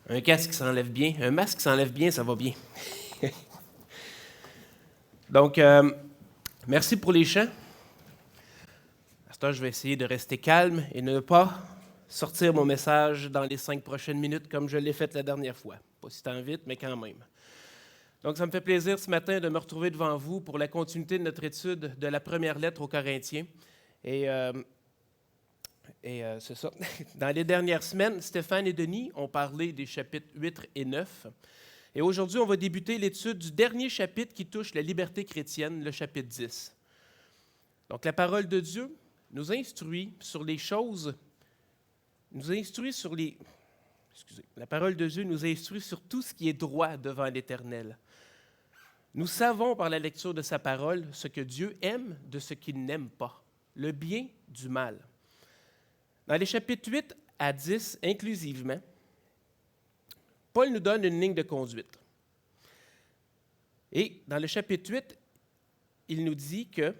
Un casque qui s'enlève bien, un masque qui s'enlève bien, ça va bien. Donc, merci pour les chants. À ce temps, je vais essayer de rester calme et ne pas sortir mon message dans les 5 prochaines minutes comme je l'ai fait la dernière fois. Pas si tant vite, mais quand même. Donc, ça me fait plaisir ce matin de me retrouver devant vous pour la continuité de notre étude de la première lettre aux Corinthiens. Et c'est ça. Dans les dernières semaines, Stéphane et Denis ont parlé des chapitres 8 et 9. Et aujourd'hui, on va débuter l'étude du dernier chapitre qui touche la liberté chrétienne, le chapitre 10. Donc, la parole de Dieu nous instruit sur les choses, la parole de Dieu nous instruit sur tout ce qui est droit devant l'Éternel. Nous savons par la lecture de sa parole ce que Dieu aime de ce qu'il n'aime pas, le bien du mal. Dans les chapitres 8 à 10 inclusivement, Paul nous donne une ligne de conduite. Et dans le chapitre 8, il nous dit que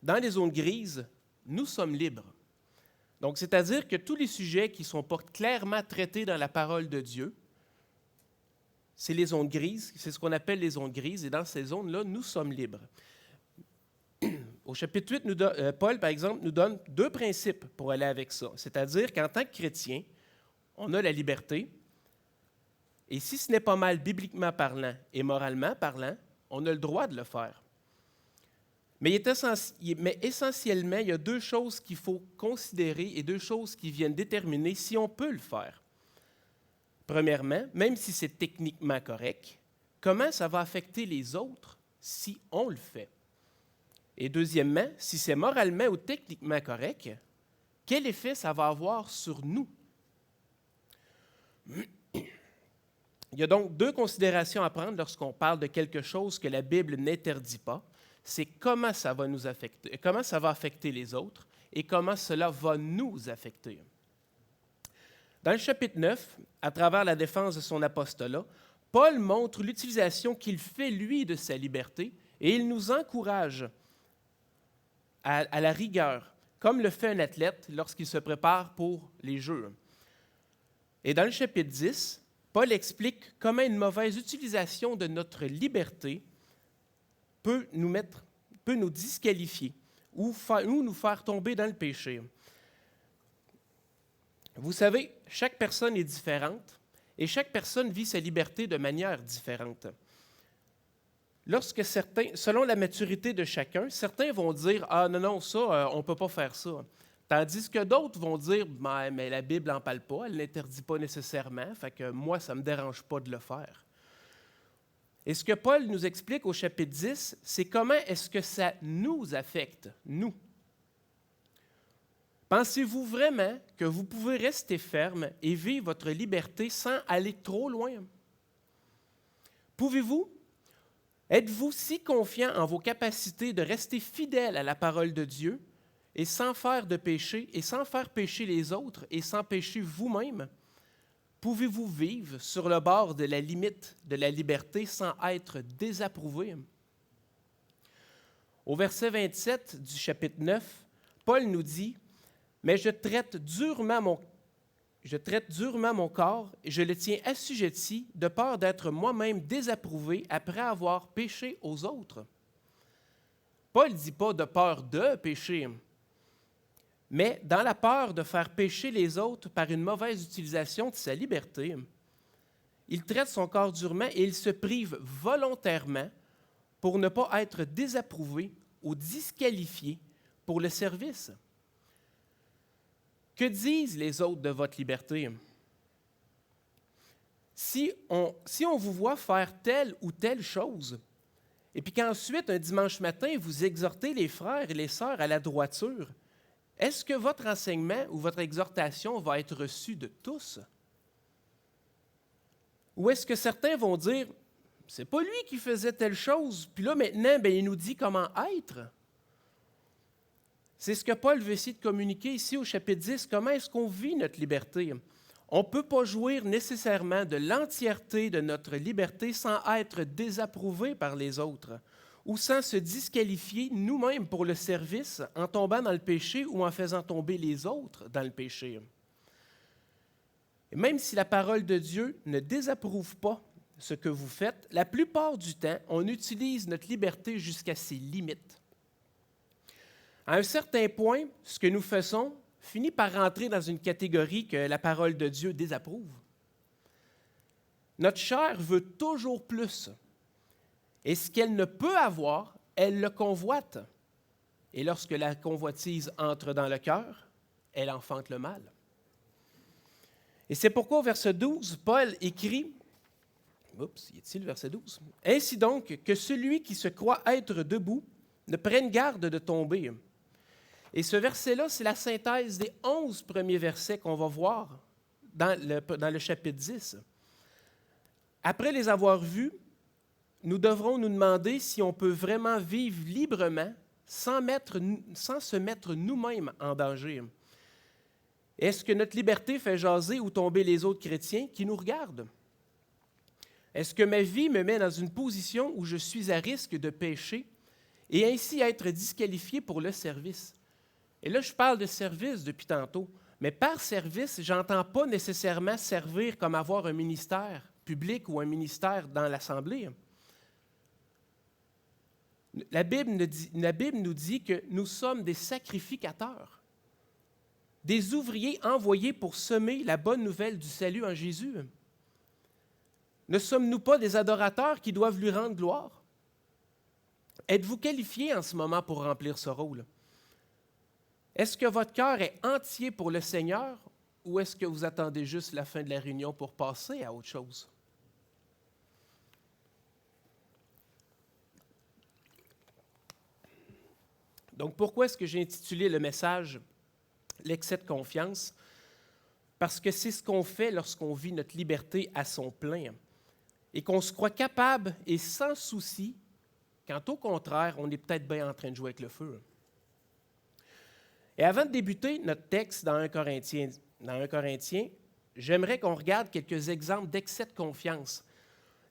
dans les zones grises, nous sommes libres. Donc, c'est-à-dire que tous les sujets qui ne sont pas clairement traités dans la parole de Dieu, c'est les zones grises, c'est ce qu'on appelle les zones grises, et dans ces zones-là, nous sommes libres. Au chapitre 8, Paul, par exemple, nous donne 2 principes pour aller avec ça. C'est-à-dire qu'en tant que chrétien, on a la liberté, et si ce n'est pas mal bibliquement parlant et moralement parlant, on a le droit de le faire. Mais essentiellement, il y a 2 choses qu'il faut considérer et 2 choses qui viennent déterminer si on peut le faire. Premièrement, même si c'est techniquement correct, comment ça va affecter les autres si on le fait? Et deuxièmement, si c'est moralement ou techniquement correct, quel effet ça va avoir sur nous? Il y a donc 2 considérations à prendre lorsqu'on parle de quelque chose que la Bible n'interdit pas. C'est comment ça va nous affecter, comment ça va affecter les autres et comment cela va nous affecter. Dans le chapitre 9, à travers la défense de son apostolat, Paul montre l'utilisation qu'il fait, lui, de sa liberté et il nous encourage à la rigueur, comme le fait un athlète lorsqu'il se prépare pour les Jeux. Et dans le chapitre 10, Paul explique comment une mauvaise utilisation de notre liberté peut nous disqualifier ou nous faire tomber dans le péché. Vous savez, chaque personne est différente et chaque personne vit sa liberté de manière différente. Lorsque selon la maturité de chacun, certains vont dire « Ah non, ça, on ne peut pas faire ça ». Tandis que d'autres vont dire « Mais la Bible n'en parle pas, elle ne l'interdit pas nécessairement, fait que moi, ça ne me dérange pas de le faire ». Et ce que Paul nous explique au chapitre 10, c'est comment est-ce que ça nous affecte, nous. Pensez-vous vraiment que vous pouvez rester ferme et vivre votre liberté sans aller trop loin? Pouvez-vous? Êtes-vous si confiant en vos capacités de rester fidèle à la parole de Dieu et sans faire de péché et sans faire pécher les autres et sans pécher vous-même? Pouvez-vous vivre sur le bord de la limite de la liberté sans être désapprouvé? Au verset 27 du chapitre 9, Paul nous dit « Mais je traite durement mon corps et je le tiens assujetti de peur d'être moi-même désapprouvé après avoir péché aux autres. » Paul ne dit pas de peur de pécher, mais dans la peur de faire pécher les autres par une mauvaise utilisation de sa liberté, il traite son corps durement et il se prive volontairement pour ne pas être désapprouvé ou disqualifié pour le service. Que disent les autres de votre liberté? Si on vous voit faire telle ou telle chose, et puis qu'ensuite, un dimanche matin, vous exhortez les frères et les sœurs à la droiture, est-ce que votre enseignement ou votre exhortation va être reçu de tous? Ou est-ce que certains vont dire, c'est pas lui qui faisait telle chose, puis là maintenant, il nous dit comment être? C'est ce que Paul veut essayer de communiquer ici au chapitre 10, comment est-ce qu'on vit notre liberté? On ne peut pas jouir nécessairement de l'entièreté de notre liberté sans être désapprouvé par les autres ou sans se disqualifier nous-mêmes pour le service en tombant dans le péché ou en faisant tomber les autres dans le péché. Et même si la parole de Dieu ne désapprouve pas ce que vous faites, la plupart du temps, on utilise notre liberté jusqu'à ses limites. À un certain point, ce que nous faisons finit par rentrer dans une catégorie que la parole de Dieu désapprouve. Notre chair veut toujours plus. Et ce qu'elle ne peut avoir, elle le convoite. Et lorsque la convoitise entre dans le cœur, elle enfante le mal. Et c'est pourquoi au verset 12, Paul écrit, y est-il le verset 12? « Ainsi donc, que celui qui se croit être debout ne prenne garde de tomber. » Et ce verset-là, c'est la synthèse des 11 premiers versets qu'on va voir dans le chapitre 10. Après les avoir vus, nous devrons nous demander si on peut vraiment vivre librement sans se mettre nous-mêmes en danger. Est-ce que notre liberté fait jaser ou tomber les autres chrétiens qui nous regardent? Est-ce que ma vie me met dans une position où je suis à risque de pécher et ainsi être disqualifié pour le service? Et là, je parle de service depuis tantôt, mais par service, je n'entends pas nécessairement servir comme avoir un ministère public ou un ministère dans l'Assemblée. La Bible nous dit que nous sommes des sacrificateurs, des ouvriers envoyés pour semer la bonne nouvelle du salut en Jésus. Ne sommes-nous pas des adorateurs qui doivent lui rendre gloire? Êtes-vous qualifiés en ce moment pour remplir ce rôle? Est-ce que votre cœur est entier pour le Seigneur ou est-ce que vous attendez juste la fin de la réunion pour passer à autre chose? Donc, pourquoi est-ce que j'ai intitulé le message « L'excès de confiance » ? Parce que c'est ce qu'on fait lorsqu'on vit notre liberté à son plein et qu'on se croit capable et sans souci, quand au contraire, on est peut-être bien en train de jouer avec le feu. Et avant de débuter notre texte dans 1 Corinthiens, j'aimerais qu'on regarde quelques exemples d'excès de confiance.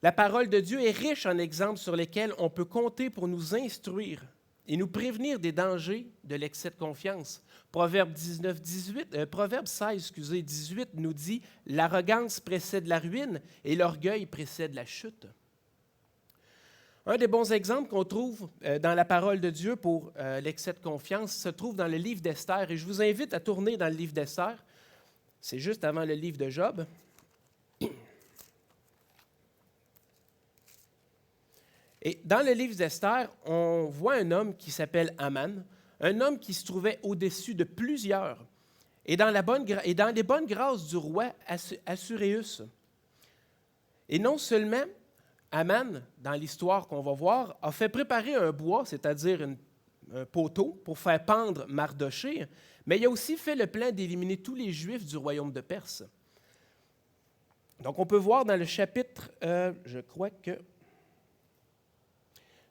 La parole de Dieu est riche en exemples sur lesquels on peut compter pour nous instruire et nous prévenir des dangers de l'excès de confiance. Proverbe 16, 18 nous dit « L'arrogance précède la ruine et l'orgueil précède la chute ». Un des bons exemples qu'on trouve dans la parole de Dieu pour l'excès de confiance se trouve dans le livre d'Esther. Et je vous invite à tourner dans le livre d'Esther. C'est juste avant le livre de Job. Et dans le livre d'Esther, on voit un homme qui s'appelle Aman, un homme qui se trouvait au-dessus de plusieurs, et dans les bonnes grâces du roi Assuérus. Et non seulement Aman, dans l'histoire qu'on va voir, a fait préparer un bois, c'est-à-dire un poteau, pour faire pendre Mardochée, mais il a aussi fait le plan d'éliminer tous les Juifs du royaume de Perse. Donc, on peut voir dans le chapitre, je crois que...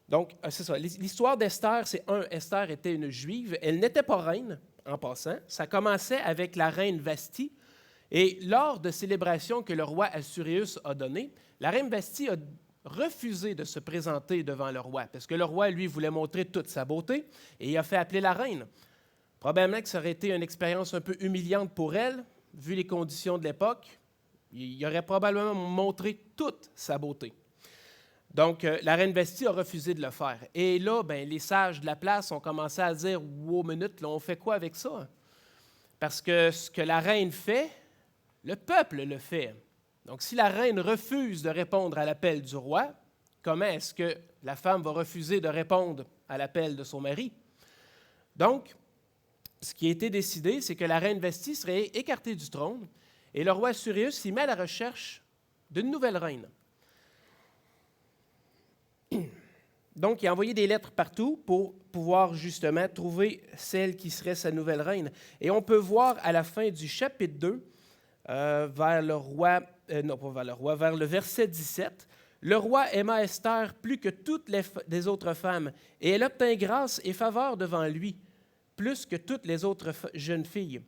Donc, c'est ça, l'histoire d'Esther, c'est Esther était une Juive, elle n'était pas reine, en passant, ça commençait avec la reine Vasthi, et lors de célébrations que le roi Assuérus a données, la reine Vasthi a refusé de se présenter devant le roi, parce que le roi, lui, voulait montrer toute sa beauté, et il a fait appeler la reine. Probablement que ça aurait été une expérience un peu humiliante pour elle, vu les conditions de l'époque. Il aurait probablement montré toute sa beauté. Donc, la reine Vasthi a refusé de le faire. Et là, les sages de la place ont commencé à dire « Wow, minute, là, on fait quoi avec ça? » Parce que ce que la reine fait, le peuple le fait. Donc, si la reine refuse de répondre à l'appel du roi, comment est-ce que la femme va refuser de répondre à l'appel de son mari? Donc, ce qui a été décidé, c'est que la reine Vasthi serait écartée du trône et le roi Assuérus s'y met à la recherche d'une nouvelle reine. Donc, il a envoyé des lettres partout pour pouvoir justement trouver celle qui serait sa nouvelle reine. Et on peut voir à la fin du chapitre 2, vers le verset 17, le roi aima Esther plus que toutes les autres femmes, et elle obtint grâce et faveur devant lui, plus que toutes les autres jeunes filles.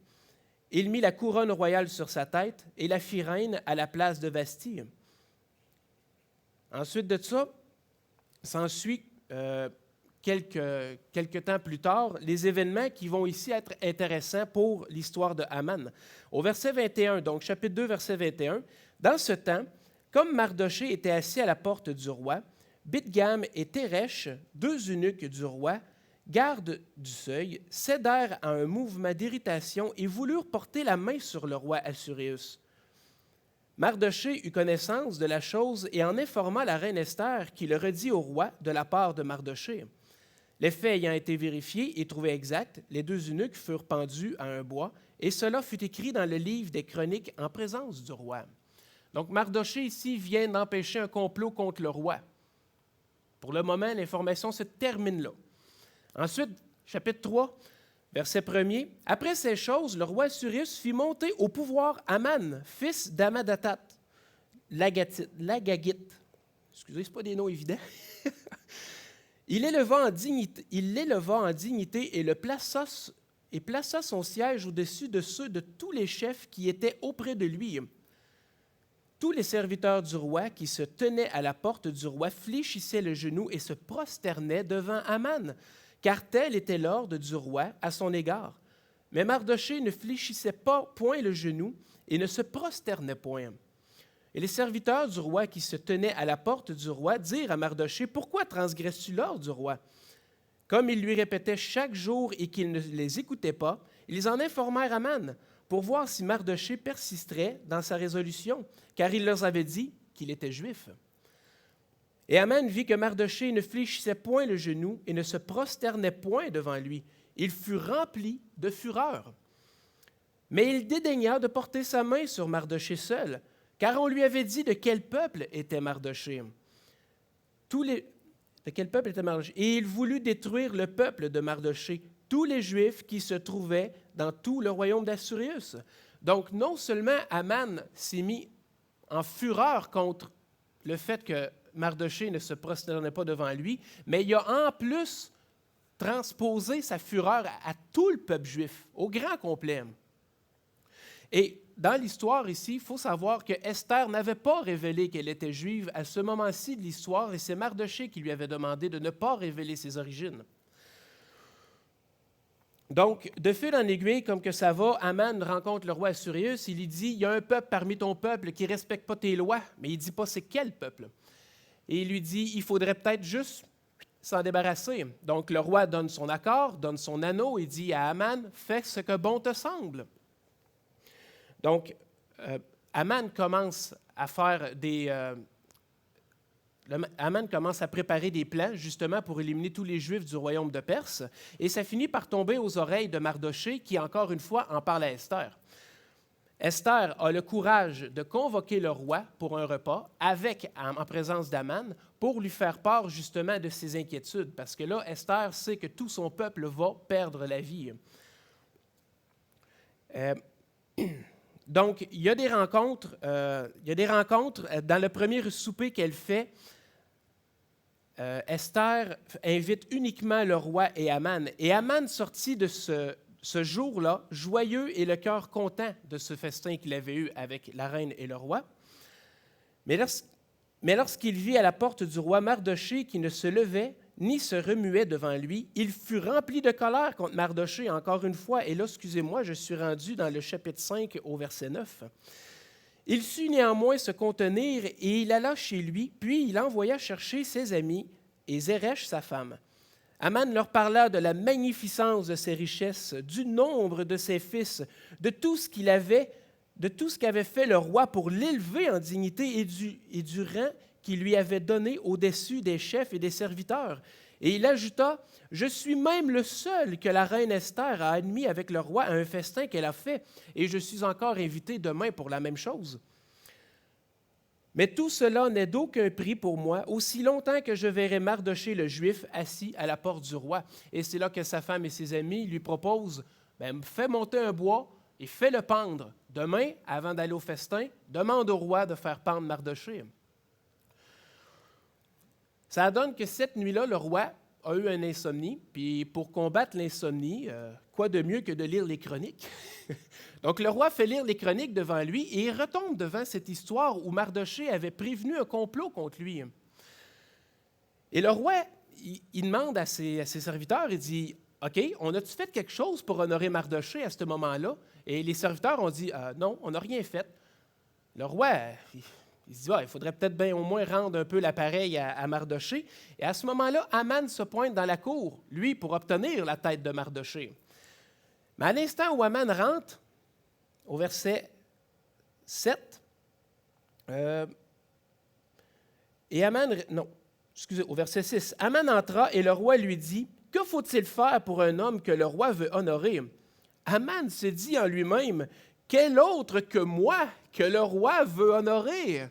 Il mit la couronne royale sur sa tête et la fit reine à la place de Vasthi. Ensuite de ça, s'ensuit quelques temps plus tard les événements qui vont ici être intéressants pour l'histoire de Haman. Au verset 21, donc chapitre 2, verset 21, « Dans ce temps, comme Mardochée était assis à la porte du roi, Bidgam et Téresh, deux eunuques du roi, gardes du seuil, cédèrent à un mouvement d'irritation et voulurent porter la main sur le roi Assuérus. Mardochée eut connaissance de la chose et en informa la reine Esther, qui le redit au roi de la part de Mardochée. Les faits ayant été vérifiés et trouvés exacts, les deux eunuques furent pendus à un bois, et cela fut écrit dans le livre des chroniques en présence du roi. » Donc Mardochée ici vient d'empêcher un complot contre le roi. Pour le moment, l'information se termine là. Ensuite, chapitre 3, verset 1er. « Après ces choses, le roi Assuérus fit monter au pouvoir Haman, fils d'Amadatat, l'Agagite. » Excusez, ce n'est pas des noms évidents. Il l'éleva en dignité et plaça son siège au-dessus de ceux de tous les chefs qui étaient auprès de lui. Tous les serviteurs du roi qui se tenaient à la porte du roi fléchissaient le genou et se prosternaient devant Haman, car tel était l'ordre du roi à son égard. Mais Mardochée ne fléchissait point le genou et ne se prosternait point. Et les serviteurs du roi qui se tenaient à la porte du roi dirent à Mardochée, « Pourquoi transgresses-tu l'ordre du roi? » Comme il lui répétait chaque jour et qu'il ne les écoutait pas, ils en informèrent Haman pour voir si Mardochée persisterait dans sa résolution, car il leur avait dit qu'il était juif. Et Haman vit que Mardochée ne fléchissait point le genou et ne se prosternait point devant lui. Il fut rempli de fureur. Mais il dédaigna de porter sa main sur Mardochée seul, car on lui avait dit de quel peuple était Mardochée. Et il voulut détruire le peuple de Mardochée, tous les Juifs qui se trouvaient dans tout le royaume d'Assuérus. Donc, non seulement Haman s'est mis en fureur contre le fait que Mardochée ne se prosternait pas devant lui, mais il a en plus transposé sa fureur à tout le peuple juif, au grand complet. Et dans l'histoire ici, il faut savoir que Esther n'avait pas révélé qu'elle était juive à ce moment-ci de l'histoire, et c'est Mardochée qui lui avait demandé de ne pas révéler ses origines. Donc, de fil en aiguille, comme que ça va, Haman rencontre le roi Assuérus, il lui dit, « Il y a un peuple parmi ton peuple qui ne respecte pas tes lois. » Mais il ne dit pas c'est quel peuple. Et il lui dit, « Il faudrait peut-être juste s'en débarrasser. » Donc, le roi donne son accord, donne son anneau et dit à Haman, « Fais ce que bon te semble. » Donc, Haman commence à faire Haman commence à préparer des plans justement pour éliminer tous les Juifs du royaume de Perse, et ça finit par tomber aux oreilles de Mardochée qui, encore une fois, en parle à Esther. Esther a le courage de convoquer le roi pour un repas en présence d'Haman pour lui faire part justement de ses inquiétudes, parce que là, Esther sait que tout son peuple va perdre la vie. Donc, il y a des rencontres dans le premier souper qu'elle fait. Esther invite uniquement le roi et Haman. Et Haman sortit de ce jour-là joyeux et le cœur content de ce festin qu'il avait eu avec la reine et le roi. Mais lorsqu'il vit à la porte du roi Mardochée qui ne se levait ni se remuait devant lui, il fut rempli de colère contre Mardochée encore une fois. Et là, excusez-moi, je suis rendu dans le chapitre 5 au verset 9. Il sut néanmoins se contenir et il alla chez lui, puis il envoya chercher ses amis et Zeresh, sa femme. Haman leur parla de la magnificence de ses richesses, du nombre de ses fils, de tout ce qu'avait fait le roi pour l'élever en dignité et du rang qu'il lui avait donné au-dessus des chefs et des serviteurs. Et il ajouta, « Je suis même le seul que la reine Esther a admis avec le roi à un festin qu'elle a fait, et je suis encore invité demain pour la même chose. Mais tout cela n'est d'aucun prix pour moi, aussi longtemps que je verrai Mardochée le Juif assis à la porte du roi. » Et c'est là que sa femme et ses amis lui proposent, « Fais monter un bois et fais-le pendre. Demain, avant d'aller au festin, demande au roi de faire pendre Mardochée. » Ça donne que cette nuit-là, le roi a eu une insomnie, puis pour combattre l'insomnie, quoi de mieux que de lire les chroniques? Donc le roi fait lire les chroniques devant lui et il retombe devant cette histoire où Mardochée avait prévenu un complot contre lui. Et le roi il demande à ses serviteurs, il dit, « OK, on a-tu fait quelque chose pour honorer Mardochée à ce moment-là? » Et les serviteurs ont dit, « Non, on n'a rien fait. » Le roi, il se dit, il faudrait peut-être bien au moins rendre un peu l'appareil à Mardochée. Et à ce moment-là, Aman se pointe dans la cour, lui, pour obtenir la tête de Mardochée. Mais à l'instant où Aman rentre, au verset 7, au verset 6, Aman entra et le roi lui dit, « Que faut-il faire pour un homme que le roi veut honorer? » Aman se dit en lui-même, « Quel autre que moi que le roi veut honorer? »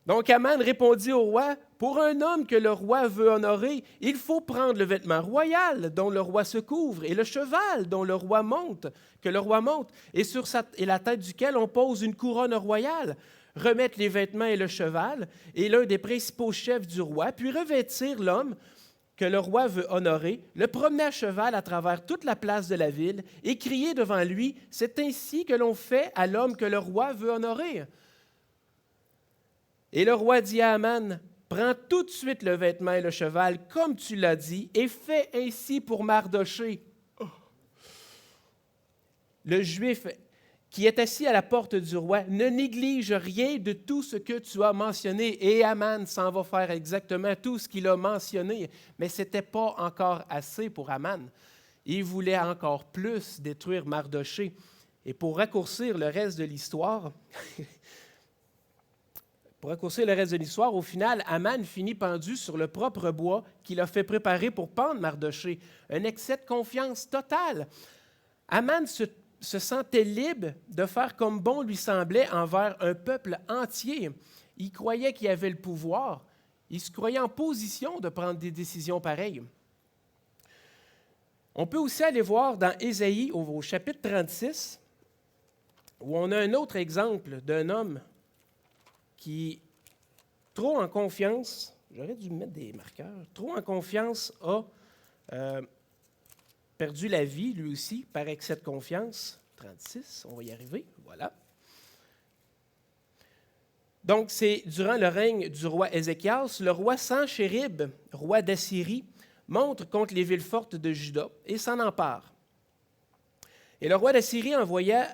Donc Aman répondit au roi, « Pour un homme que le roi veut honorer, il faut prendre le vêtement royal dont le roi se couvre et le cheval dont le roi monte, et sur la tête duquel on pose une couronne royale, remettre les vêtements et le cheval et l'un des principaux chefs du roi, puis revêtir l'homme que le roi veut honorer, le promener à cheval à travers toute la place de la ville et crier devant lui, « C'est ainsi que l'on fait à l'homme que le roi veut honorer. » Et le roi dit à Aman, « Prends tout de suite le vêtement et le cheval, comme tu l'as dit, et fais ainsi pour Mardochée. » Le Juif qui est assis à la porte du roi ne néglige rien de tout ce que tu as mentionné. Et Aman s'en va faire exactement tout ce qu'il a mentionné. Mais ce n'était pas encore assez pour Aman. Il voulait encore plus détruire Mardochée. Et pour raccourcir le reste de l'histoire, au final, Aman finit pendu sur le propre bois qu'il a fait préparer pour pendre Mardochée. Un excès de confiance totale. Aman se sentait libre de faire comme bon lui semblait envers un peuple entier. Il croyait qu'il avait le pouvoir. Il se croyait en position de prendre des décisions pareilles. On peut aussi aller voir dans Ésaïe, au chapitre 36, où on a un autre exemple d'un homme qui, trop en confiance, j'aurais dû mettre des marqueurs, trop en confiance, a perdu la vie, lui aussi, par excès de confiance. 36, on va y arriver, voilà. Donc, c'est durant le règne du roi Ézéchias, le roi Sanchérib, roi d'Assyrie, monte contre les villes fortes de Juda et s'en empare. Et le roi d'Assyrie envoya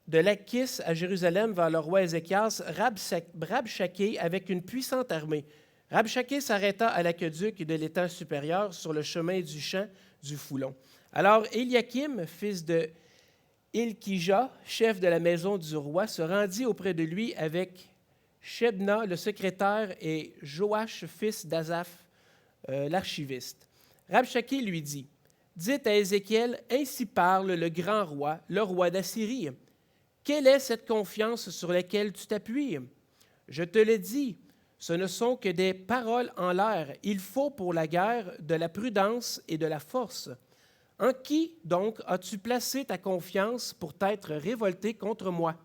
de Lakhis à Jérusalem vers le roi Ézéchias Rabshakeh avec une puissante armée. Rabshakeh s'arrêta à l'aqueduc de l'étang supérieur sur le chemin du champ du Foulon. Alors Éliakim, fils de Hilkija, chef de la maison du roi, se rendit auprès de lui avec Shebna, le secrétaire, et Joach, fils d'Azaph, l'archiviste. Rabshakeh lui dit, « Dites à Ézéchiel, ainsi parle le grand roi, le roi d'Assyrie. Quelle est cette confiance sur laquelle tu t'appuies? Je te le dis, ce ne sont que des paroles en l'air. Il faut pour la guerre de la prudence et de la force. En qui, donc, as-tu placé ta confiance pour t'être révolté contre moi? »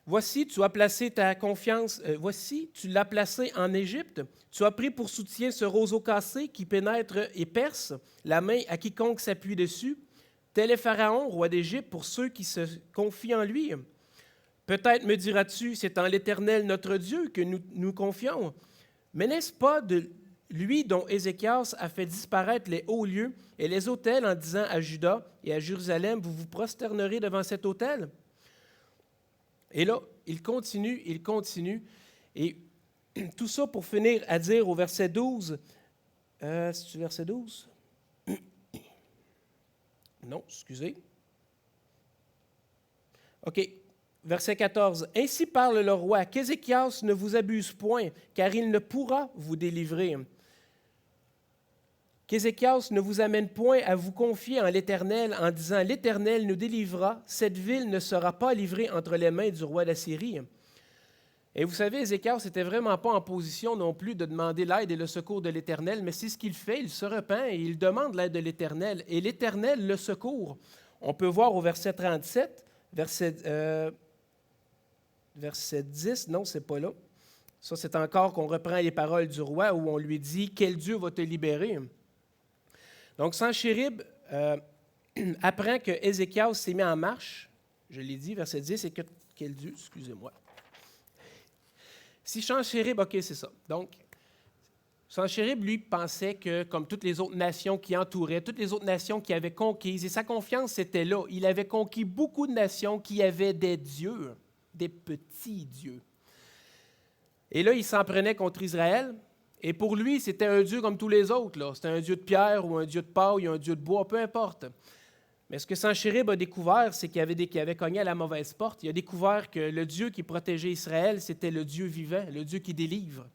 Voici, tu as placé ta confiance, voici, tu l'as placé en Égypte. Tu as pris pour soutien ce roseau cassé qui pénètre et perce la main à quiconque s'appuie dessus. Tel est Pharaon, roi d'Égypte, pour ceux qui se confient en lui. Peut-être me diras-tu, c'est en l'Éternel notre Dieu que nous confions. Mais n'est-ce pas de lui dont Ézéchias a fait disparaître les hauts lieux et les autels en disant à Juda et à Jérusalem, vous vous prosternerez devant cet autel? Et là, il continue, et tout ça pour finir à dire au verset 12, c'est-tu verset 12? Non, excusez. OK, verset 14. « Ainsi parle le roi, qu'Ézéchias ne vous abuse point, car il ne pourra vous délivrer. Qu'Ézéchias ne vous amène point à vous confier en l'Éternel en disant, « L'Éternel nous délivrera, cette ville ne sera pas livrée entre les mains du roi d'Assyrie. » Et vous savez, Ézéchias n'était vraiment pas en position non plus de demander l'aide et le secours de l'Éternel, mais c'est ce qu'il fait, il se repent et il demande l'aide de l'Éternel, et l'Éternel le secourt. On peut voir au verset 37, verset 10, non, c'est pas là. Ça, c'est encore qu'on reprend les paroles du roi où on lui dit « Quel Dieu va te libérer? » Donc, Sanchérib apprend que Ézéchias s'est mis en marche. Je l'ai dit, verset 10, et que quel Dieu, excusez-moi. Si Senchérib, OK, c'est ça. Donc, Senchérib, lui, pensait que, comme toutes les autres nations qui entouraient, toutes les autres nations qui avaient conquises, et sa confiance était là. Il avait conquis beaucoup de nations qui avaient des dieux, des petits dieux. Et là, il s'en prenait contre Israël. Et pour lui, c'était un dieu comme tous les autres. Là. C'était un dieu de pierre ou un dieu de paille ou un dieu de bois, peu importe. Mais ce que Senchérib a découvert, c'est qu'il avait cogné à la mauvaise porte. Il a découvert que le Dieu qui protégeait Israël, c'était le Dieu vivant, le Dieu qui délivre.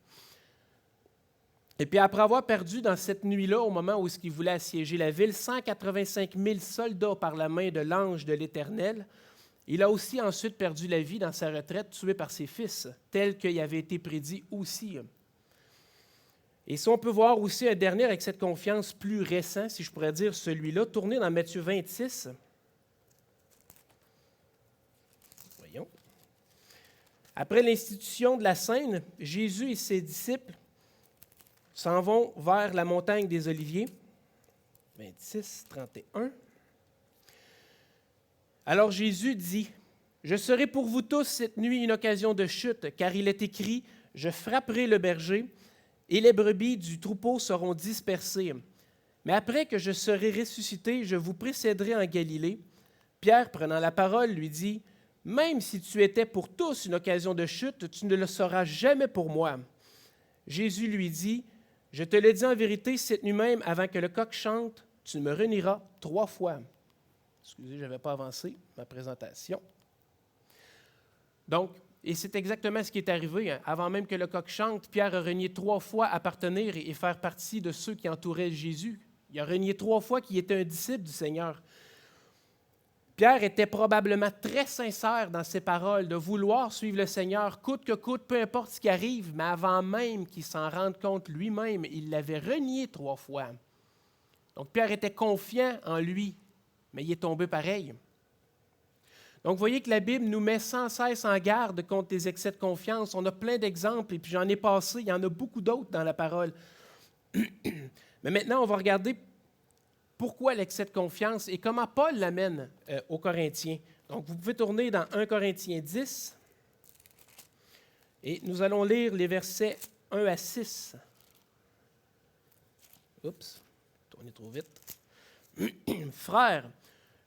Et puis après avoir perdu dans cette nuit-là, au moment où il voulait assiéger la ville, 185 000 soldats par la main de l'ange de l'Éternel, il a aussi ensuite perdu la vie dans sa retraite, tué par ses fils, tel qu'il avait été prédit aussi. Et si on peut voir aussi un dernier avec cette confiance plus récent, si je pourrais dire celui-là, tourné dans Matthieu 26. Voyons. Après l'institution de la scène, Jésus et ses disciples s'en vont vers la montagne des Oliviers. 26, 31. Alors Jésus dit, « Je serai pour vous tous cette nuit une occasion de chute, car il est écrit, « Je frapperai le berger, et les brebis du troupeau seront dispersées. Mais après que je serai ressuscité, je vous précéderai en Galilée. » Pierre, prenant la parole, lui dit, « Même si tu étais pour tous une occasion de chute, tu ne le seras jamais pour moi. » Jésus lui dit, « Je te le dis en vérité, cette nuit même, avant que le coq chante, tu me renieras 3 fois. » Excusez, je n'avais pas avancé ma présentation. Donc, et c'est exactement ce qui est arrivé. Hein. Avant même que le coq chante, Pierre a renié 3 fois appartenir et faire partie de ceux qui entouraient Jésus. Il a renié 3 fois qu'il était un disciple du Seigneur. Pierre était probablement très sincère dans ses paroles, de vouloir suivre le Seigneur, coûte que coûte, peu importe ce qui arrive, mais avant même qu'il s'en rende compte lui-même, il l'avait renié 3 fois. Donc Pierre était confiant en lui, mais il est tombé pareil. Donc, vous voyez que la Bible nous met sans cesse en garde contre les excès de confiance. On a plein d'exemples, et puis j'en ai passé, il y en a beaucoup d'autres dans la parole. Mais maintenant, on va regarder pourquoi l'excès de confiance et comment Paul l'amène aux Corinthiens. Donc, vous pouvez tourner dans 1 Corinthiens 10, et nous allons lire les versets 1 à 6. Oups, tournez trop vite. Frères,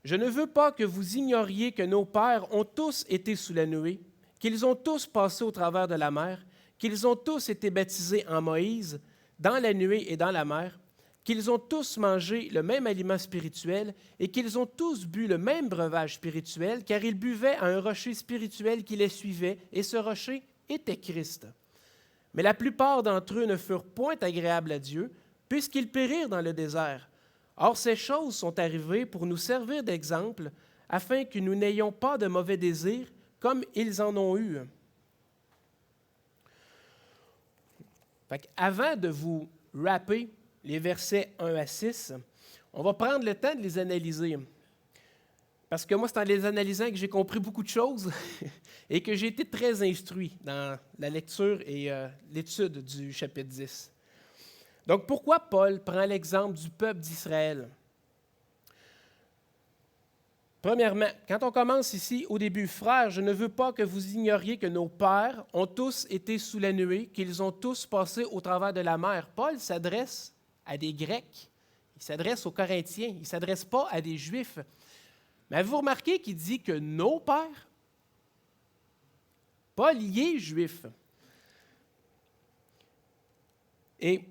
je ne veux pas que vous ignoriez que nos pères ont tous été sous la nuée, qu'ils ont tous passé au travers de la mer, qu'ils ont tous été baptisés en Moïse, dans la nuée et dans la mer, qu'ils ont tous mangé le même aliment spirituel et qu'ils ont tous bu le même breuvage spirituel, car ils buvaient à un rocher spirituel qui les suivait, et ce rocher était Christ. Mais la plupart d'entre eux ne furent point agréables à Dieu, puisqu'ils périrent dans le désert. Or, ces choses sont arrivées pour nous servir d'exemple, afin que nous n'ayons pas de mauvais désirs, comme ils en ont eu. Avant de vous rapper les versets 1 à 6, on va prendre le temps de les analyser. Parce que moi, c'est en les analysant que j'ai compris beaucoup de choses et que j'ai été très instruit dans la lecture et l'étude du chapitre 10. Donc, pourquoi Paul prend l'exemple du peuple d'Israël? Premièrement, quand on commence ici au début, « Frères, je ne veux pas que vous ignoriez que nos pères ont tous été sous la nuée, qu'ils ont tous passé au travers de la mer. » Paul s'adresse à des Grecs, il s'adresse aux Corinthiens, il ne s'adresse pas à des Juifs. Mais avez-vous remarqué qu'il dit que nos pères? Paul y est juif. Et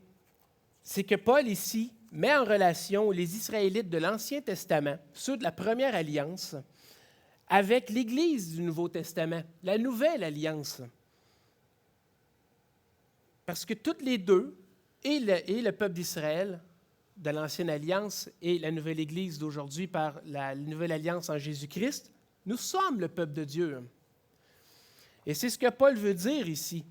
c'est que Paul, ici, met en relation les Israélites de l'Ancien Testament, ceux de la Première Alliance, avec l'Église du Nouveau Testament, la Nouvelle Alliance. Parce que toutes les deux, et le peuple d'Israël de l'Ancienne Alliance et la Nouvelle Église d'aujourd'hui par la Nouvelle Alliance en Jésus-Christ, nous sommes le peuple de Dieu. Et c'est ce que Paul veut dire ici.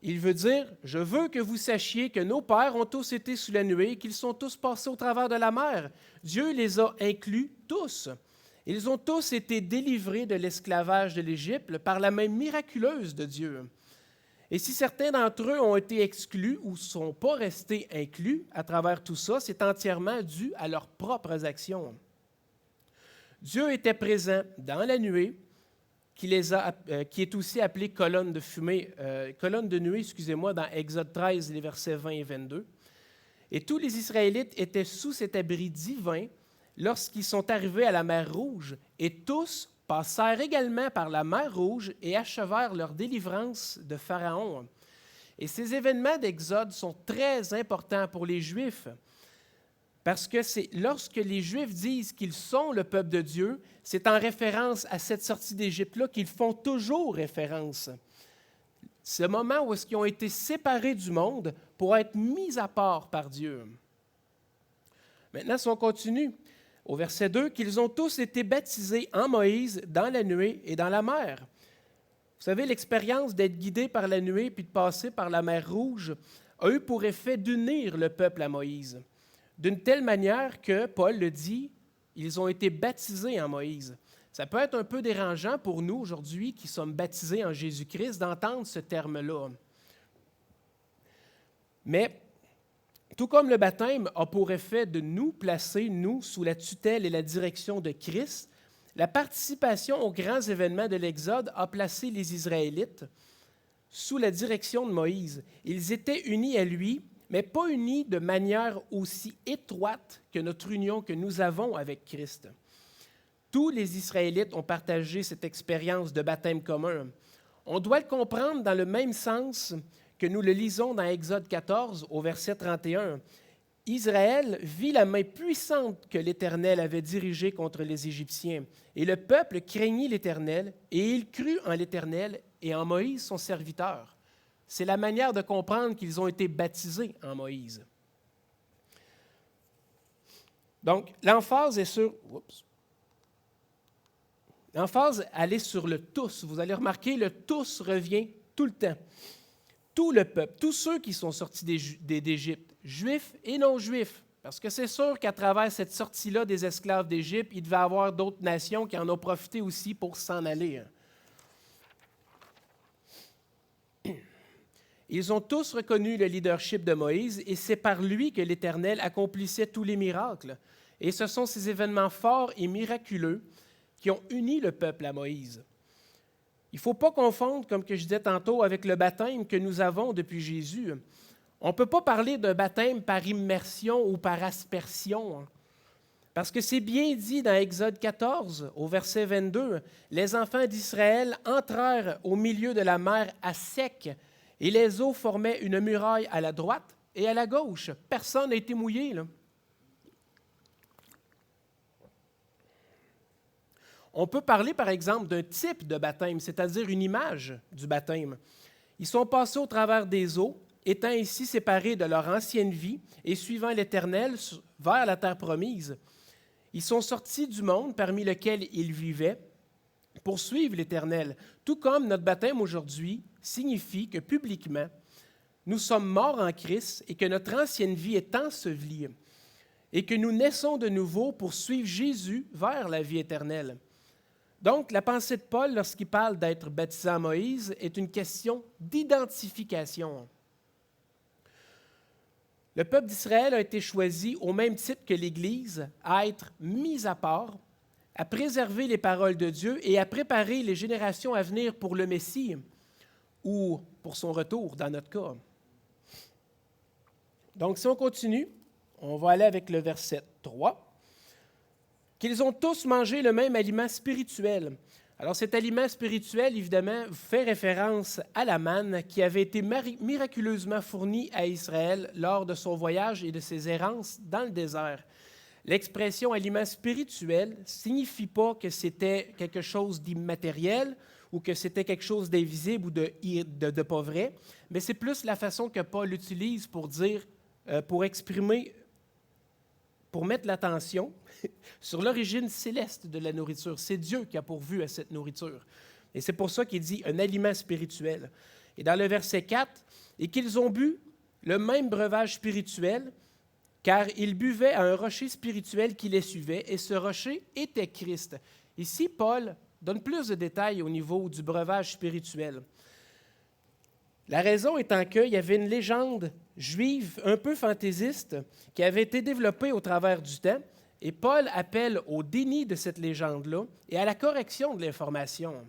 Il veut dire, « Je veux que vous sachiez que nos pères ont tous été sous la nuée, qu'ils sont tous passés au travers de la mer. Dieu les a inclus tous. Ils ont tous été délivrés de l'esclavage de l'Égypte par la main miraculeuse de Dieu. Et si certains d'entre eux ont été exclus ou ne sont pas restés inclus à travers tout ça, c'est entièrement dû à leurs propres actions. Dieu était présent dans la nuée qui est aussi appelée colonne de nuée, excusez-moi, dans Exode 13, les versets 20 et 22. Et tous les Israélites étaient sous cet abri divin lorsqu'ils sont arrivés à la mer Rouge, et tous passèrent également par la mer Rouge et achevèrent leur délivrance de Pharaon. Et ces événements d'Exode sont très importants pour les Juifs, parce que c'est lorsque les Juifs disent qu'ils sont le peuple de Dieu, c'est en référence à cette sortie d'Égypte-là qu'ils font toujours référence. Ce moment où ils ont été séparés du monde pour être mis à part par Dieu. Maintenant, si on continue, au verset 2, qu'ils ont tous été baptisés en Moïse dans la nuée et dans la mer. Vous savez, l'expérience d'être guidé par la nuée puis de passer par la mer Rouge a eu pour effet d'unir le peuple à Moïse. D'une telle manière que, Paul le dit, ils ont été baptisés en Moïse. Ça peut être un peu dérangeant pour nous aujourd'hui qui sommes baptisés en Jésus-Christ d'entendre ce terme-là. Mais tout comme le baptême a pour effet de nous placer, nous, sous la tutelle et la direction de Christ, la participation aux grands événements de l'Exode a placé les Israélites sous la direction de Moïse. Ils étaient unis à lui, mais pas unis de manière aussi étroite que notre union que nous avons avec Christ. Tous les Israélites ont partagé cette expérience de baptême commun. On doit le comprendre dans le même sens que nous le lisons dans Exode 14 au verset 31. Israël vit la main puissante que l'Éternel avait dirigée contre les Égyptiens. Et le peuple craignit l'Éternel, et il crut en l'Éternel et en Moïse, son serviteur. C'est la manière de comprendre qu'ils ont été baptisés en Moïse. Donc, l'emphase est sur... L'emphase, elle est sur le tous. Vous allez remarquer, le tous revient tout le temps. Tout le peuple, tous ceux qui sont sortis d'Égypte, juifs et non-juifs, parce que c'est sûr qu'à travers cette sortie-là des esclaves d'Égypte, il devait y avoir d'autres nations qui en ont profité aussi pour s'en aller. Ils ont tous reconnu le leadership de Moïse et c'est par lui que l'Éternel accomplissait tous les miracles. Et ce sont ces événements forts et miraculeux qui ont uni le peuple à Moïse. Il ne faut pas confondre, comme que je disais tantôt, avec le baptême que nous avons depuis Jésus. On ne peut pas parler d'un baptême par immersion ou par aspersion, parce que c'est bien dit dans Exode 14, au verset 22, « Les enfants d'Israël entrèrent au milieu de la mer à sec, et les eaux formaient une muraille à la droite et à la gauche. » Personne n'a été mouillé, là. On peut parler, par exemple, d'un type de baptême, c'est-à-dire une image du baptême. Ils sont passés au travers des eaux, étant ainsi séparés de leur ancienne vie et suivant l'Éternel vers la terre promise. Ils sont sortis du monde parmi lequel ils vivaient pour suivre l'Éternel, tout comme notre baptême aujourd'hui signifie que publiquement, nous sommes morts en Christ et que notre ancienne vie est ensevelie et que nous naissons de nouveau pour suivre Jésus vers la vie éternelle. Donc, la pensée de Paul, lorsqu'il parle d'être baptisé en Moïse, est une question d'identification. Le peuple d'Israël a été choisi, au même titre que l'Église, à être mis à part, à préserver les paroles de Dieu et à préparer les générations à venir pour le Messie ou pour son retour, dans notre cas. Donc, si on continue, on va aller avec le verset 3. Qu'ils ont tous mangé le même aliment spirituel. Alors cet aliment spirituel, évidemment, fait référence à la manne qui avait été miraculeusement fournie à Israël lors de son voyage et de ses errances dans le désert. L'expression aliment spirituel ne signifie pas que c'était quelque chose d'immatériel ou que c'était quelque chose d'invisible ou de pas vrai, mais c'est plus la façon que Paul utilise pour dire, pour exprimer, pour mettre l'attention sur l'origine céleste de la nourriture. C'est Dieu qui a pourvu à cette nourriture. Et c'est pour ça qu'il dit un aliment spirituel. Et dans le verset 4, « Et qu'ils ont bu le même breuvage spirituel, car ils buvaient à un rocher spirituel qui les suivait, et ce rocher était Christ. » Ici, Paul donne plus de détails au niveau du breuvage spirituel. La raison étant qu'il y avait une légende juive un peu fantaisiste qui avait été développée au travers du temps, et Paul appelle au déni de cette légende-là et à la correction de l'information.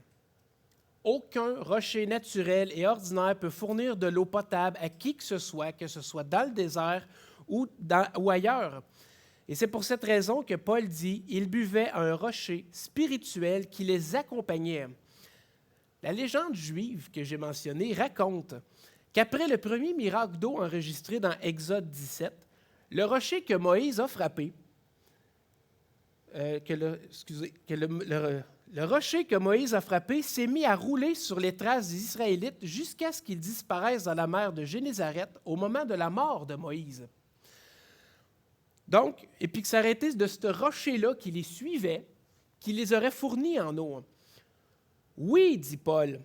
Aucun rocher naturel et ordinaire peut fournir de l'eau potable à qui que ce soit dans le désert ou ailleurs. Et c'est pour cette raison que Paul dit, ils buvaient à un rocher spirituel qui les accompagnait. La légende juive que j'ai mentionnée raconte qu'après le premier miracle d'eau enregistré dans Exode 17, le rocher que Moïse a frappé, le rocher que Moïse a frappé s'est mis à rouler sur les traces des Israélites jusqu'à ce qu'ils disparaissent dans la mer de Génézareth au moment de la mort de Moïse. Donc, et puis que ça aurait été de ce rocher-là qui les suivait, qui les aurait fournis en eau. Oui, dit Paul,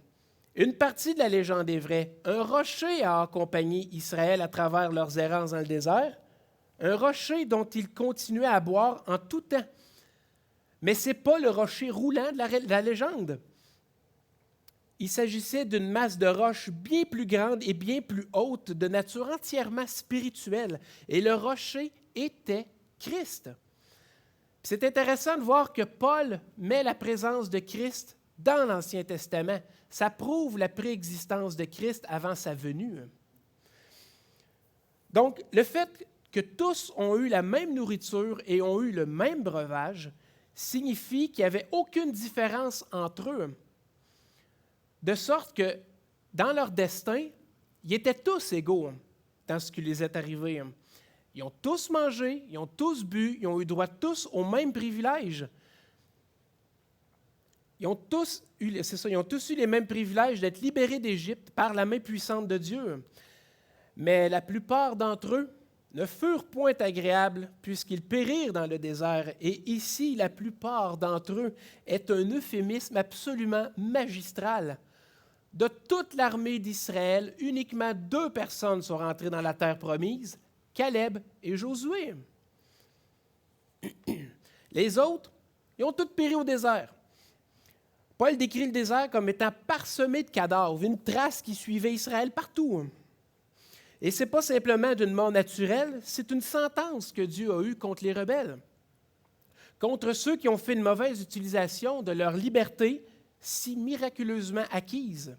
une partie de la légende est vraie. Un rocher a accompagné Israël à travers leurs errances dans le désert, un rocher dont ils continuaient à boire en tout temps. Mais ce n'est pas le rocher roulant de la légende. Il s'agissait d'une masse de roche bien plus grande et bien plus haute, de nature entièrement spirituelle. Et le rocher était Christ. C'est intéressant de voir que Paul met la présence de Christ dans l'Ancien Testament. Ça prouve la préexistence de Christ avant sa venue. Donc, le fait que tous ont eu la même nourriture et ont eu le même breuvage signifie qu'il n'y avait aucune différence entre eux. De sorte que, dans leur destin, ils étaient tous égaux dans ce qui les est arrivé. Ils ont tous mangé, ils ont tous bu, ils ont eu droit tous aux mêmes privilèges. Ils ont tous eu les mêmes privilèges d'être libérés d'Égypte par la main puissante de Dieu. Mais la plupart d'entre eux ne furent point agréables puisqu'ils périrent dans le désert. Et ici, la plupart d'entre eux est un euphémisme absolument magistral. De toute l'armée d'Israël, uniquement 2 personnes sont rentrées dans la terre promise, Caleb et Josué. Les autres, ils ont tous péri au désert. Paul décrit le désert comme étant parsemé de cadavres, une trace qui suivait Israël partout. Et ce n'est pas simplement d'une mort naturelle, c'est une sentence que Dieu a eue contre les rebelles, contre ceux qui ont fait une mauvaise utilisation de leur liberté si miraculeusement acquise.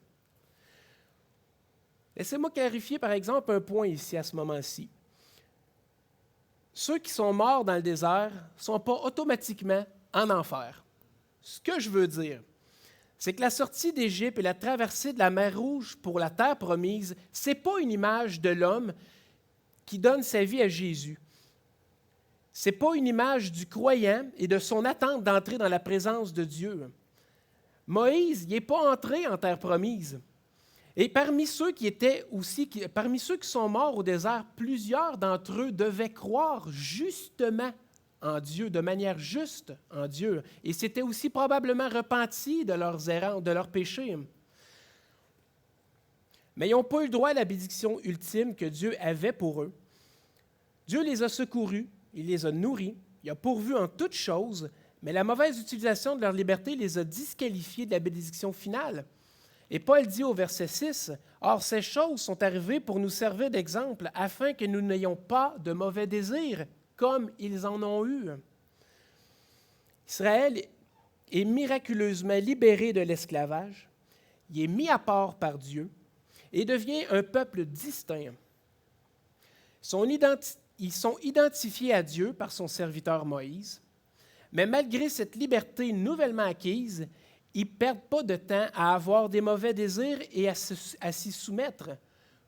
Laissez-moi clarifier, par exemple, un point ici, à ce moment-ci. Ceux qui sont morts dans le désert ne sont pas automatiquement en enfer. Ce que je veux dire, c'est que la sortie d'Égypte et la traversée de la mer Rouge pour la terre promise, ce n'est pas une image de l'homme qui donne sa vie à Jésus. Ce n'est pas une image du croyant et de son attente d'entrer dans la présence de Dieu. Moïse n'est pas entré en terre promise. Et parmi ceux qui sont morts au désert, plusieurs d'entre eux devaient croire justement en Dieu, de manière juste en Dieu. Et s'étaient aussi probablement repentis de leurs erreurs, de leurs péchés. Mais ils n'ont pas eu le droit à la bénédiction ultime que Dieu avait pour eux. Dieu les a secourus, il les a nourris, il a pourvu en toutes choses, mais la mauvaise utilisation de leur liberté les a disqualifiés de la bénédiction finale. Et Paul dit au verset 6, « Or, ces choses sont arrivées pour nous servir d'exemple, afin que nous n'ayons pas de mauvais désirs, comme ils en ont eu. » Israël est miraculeusement libéré de l'esclavage, il est mis à part par Dieu et devient un peuple distinct. Ils sont identifiés à Dieu par son serviteur Moïse, mais malgré cette liberté nouvellement acquise, ils ne perdent pas de temps à avoir des mauvais désirs et à s'y soumettre.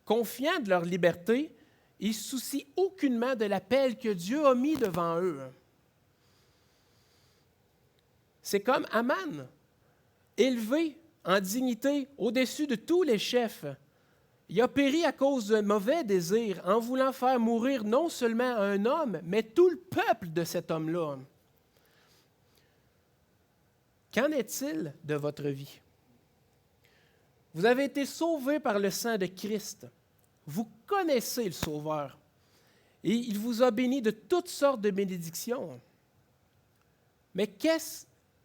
Confiants de leur liberté, ils ne se soucient aucunement de l'appel que Dieu a mis devant eux. C'est comme Aman, élevé en dignité au-dessus de tous les chefs. Il a péri à cause de mauvais désirs, en voulant faire mourir non seulement un homme, mais tout le peuple de cet homme-là. Qu'en est-il de votre vie? Vous avez été sauvés par le sang de Christ. Vous connaissez le Sauveur. Et il vous a béni de toutes sortes de bénédictions. Mais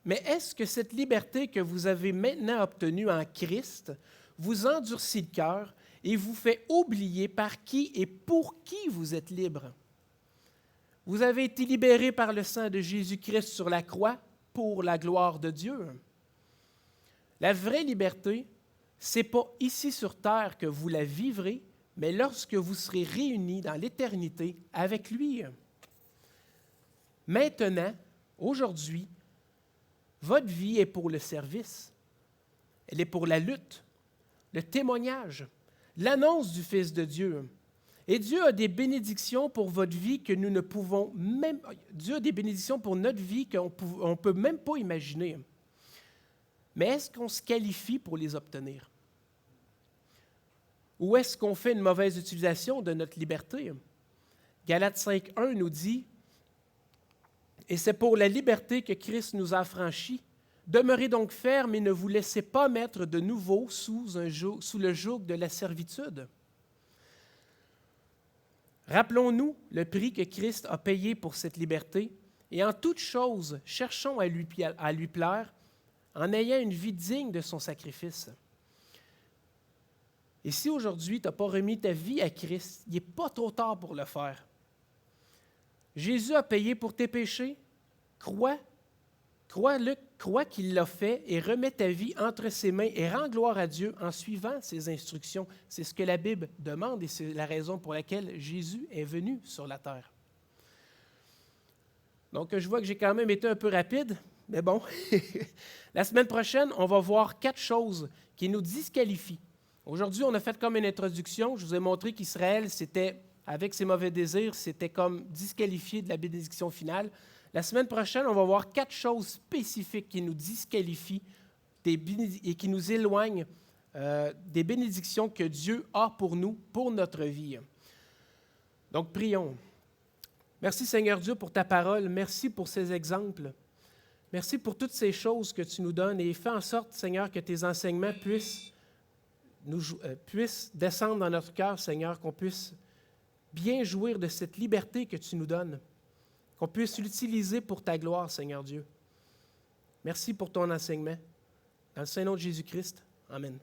est-ce que cette liberté que vous avez maintenant obtenue en Christ vous endurcit le cœur et vous fait oublier par qui et pour qui vous êtes libre? Vous avez été libérés par le sang de Jésus-Christ sur la croix pour la gloire de Dieu. La vraie liberté, ce n'est pas ici sur terre que vous la vivrez, mais lorsque vous serez réunis dans l'éternité avec lui. Maintenant, aujourd'hui, votre vie est pour le service. Elle est pour la lutte, le témoignage, l'annonce du Fils de Dieu. Et Dieu a des bénédictions pour votre vie que nous ne pouvons même... Dieu a des bénédictions pour notre vie qu'on ne peut même pas imaginer. Mais est-ce qu'on se qualifie pour les obtenir? Ou est-ce qu'on fait une mauvaise utilisation de notre liberté? Galates 5.1 nous dit « Et c'est pour la liberté que Christ nous a affranchis. Demeurez donc fermes et ne vous laissez pas mettre de nouveau sous le joug de la servitude. » Rappelons-nous le prix que Christ a payé pour cette liberté et en toute chose, cherchons à lui plaire en ayant une vie digne de son sacrifice. Et si aujourd'hui, tu n'as pas remis ta vie à Christ, il n'est pas trop tard pour le faire. Jésus a payé pour tes péchés. Crois qu'il l'a fait et remets ta vie entre ses mains et rends gloire à Dieu en suivant ses instructions. C'est ce que la Bible demande et c'est la raison pour laquelle Jésus est venu sur la terre. Donc, je vois que j'ai quand même été un peu rapide, mais bon. La semaine prochaine, on va voir 4 choses qui nous disqualifient. Aujourd'hui, on a fait comme une introduction. Je vous ai montré qu'Israël, avec ses mauvais désirs, c'était comme disqualifié de la bénédiction finale. La semaine prochaine, on va voir 4 choses spécifiques qui nous disqualifient et qui nous éloignent des bénédictions que Dieu a pour nous, pour notre vie. Donc, prions. Merci Seigneur Dieu pour ta parole. Merci pour ces exemples. Merci pour toutes ces choses que tu nous donnes et fais en sorte, Seigneur, que tes enseignements puissent descendre dans notre cœur, Seigneur, qu'on puisse bien jouir de cette liberté que tu nous donnes, qu'on puisse l'utiliser pour ta gloire, Seigneur Dieu. Merci pour ton enseignement. Dans le Saint-Nom de Jésus-Christ. Amen.